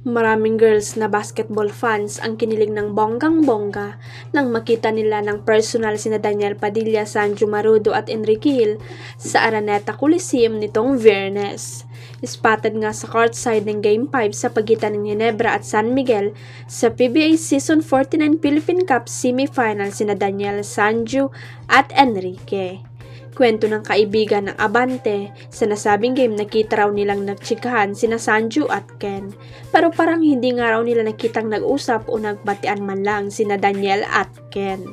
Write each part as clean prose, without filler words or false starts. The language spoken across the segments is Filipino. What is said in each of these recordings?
Maraming girls na basketball fans ang kinilig ng bonggang-bongga nang makita nila ng personal sina Daniel Padilla, Sanjo Marudo at Enrique Hill sa Araneta Coliseum nitong Biyernes. Spotted nga sa courtside ng Game 5 sa pagitan ng Ginebra at San Miguel sa PBA Season 49 Philippine Cup semifinal sina Daniel, Sanjo at Enrique. Kwento ng kaibigan ng Abante, sa nasabing game nakita raw nilang nagtsikahan sina Sanjo at Ken. Pero parang hindi nga raw nila nakitang nag-usap o nagbatian man lang sina Daniel at Ken.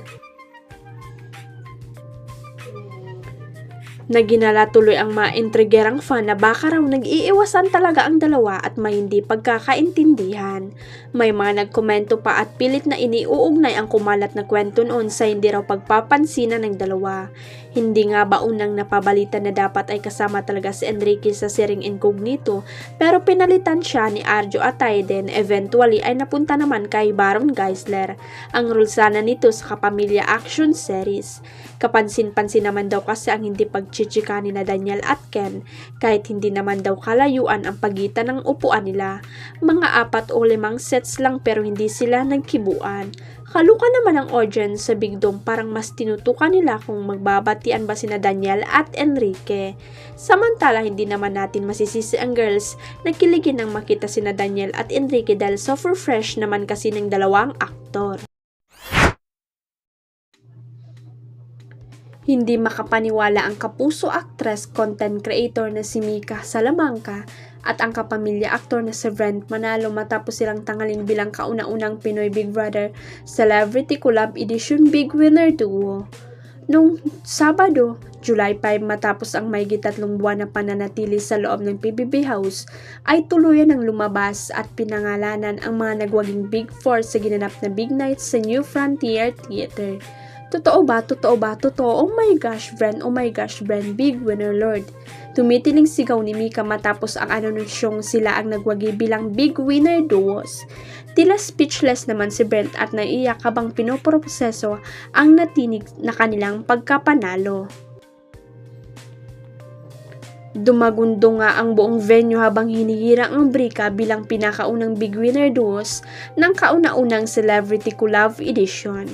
Naginala tuloy ang mga intrigerang fan na baka raw nag-iiwasan talaga ang dalawa at may hindi pagkakaintindihan. May mga nagkomento pa at pilit na iniuugnay ang kumalat na kwento noon sa hindi raw pagpapansinan ng dalawa. Hindi nga ba unang napabalita na dapat ay kasama talaga si Enrique sa Siring Incognito, pero pinalitan siya ni Arjo Atayden, eventually ay napunta naman kay Baron Geisler. Ang role sana nito sa Kapamilya Action Series. Kapansin-pansin naman daw kasi ang hindi pagchichika ni na Daniel at Ken, kahit hindi naman daw kalayuan ang pagitan ng upuan nila. Mga 4 o 5 sets lang pero hindi sila nagkibuan. Kaluka naman ang audience sa Big Dome, parang mas tinutukan nila kung magbabatian ba sina Daniel at Enrique. Samantala hindi naman natin masisisi ang girls na kiligin nang makita sina Daniel at Enrique dahil super fresh naman kasi ng dalawang aktor. Hindi makapaniwala ang kapuso actress content creator na si Mika Salamanca at ang kapamilya aktor na si Brent Manalo matapos silang tanghalin bilang kauna-unang Pinoy Big Brother Celebrity Collab Edition Big Winner Duo. Noong Sabado, July 5 matapos ang mahigit 3 buwan na pananatili sa loob ng PBB House, ay tuluyan ng lumabas at pinangalanan ang mga nagwaging Big Four sa ginanap na Big Night sa New Frontier Theater. Totoo ba? Totoo ba? Totoo? Oh my gosh, Bren. Oh my gosh, Bren. Big winner, Lord. Tumitiling sigaw ni Mika matapos ang anunsyong sila ang nagwagi bilang Big Winner Duos. Tila speechless naman si Brent at naiyak habang pinoproseso ang natinig na kanilang pagkapanalo. Dumagundo nga ang buong venue habang hinihirang ang brika bilang pinakaunang Big Winner Duos ng kauna-unang Celebrity Collab Edition.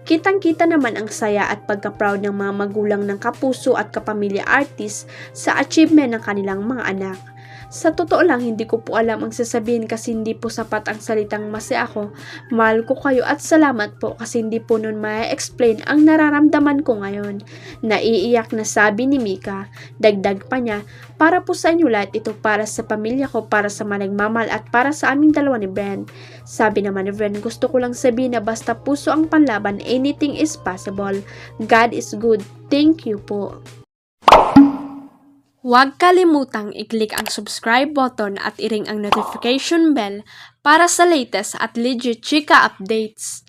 Kitang-kita naman ang saya at pagka-proud ng mga magulang ng kapuso at kapamilya artist sa achievement ng kanilang mga anak. Sa totoo lang, hindi ko po alam ang sasabihin kasi hindi po sapat ang salitang masaya ako. Mahal ko kayo at salamat po kasi hindi po nun ma-explain ang nararamdaman ko ngayon. Naiiyak na sabi ni Mika. Dagdag pa niya, para po sa inyo lahat ito, para sa pamilya ko, para sa mga nagmamahal at para sa aming dalawa ni Bren. Sabi naman ni Bren, gusto ko lang sabihin na basta puso ang panlaban, anything is possible. God is good. Thank you po. Huwag kalimutang i-click ang subscribe button at i-ring ang notification bell para sa latest at legit chika updates.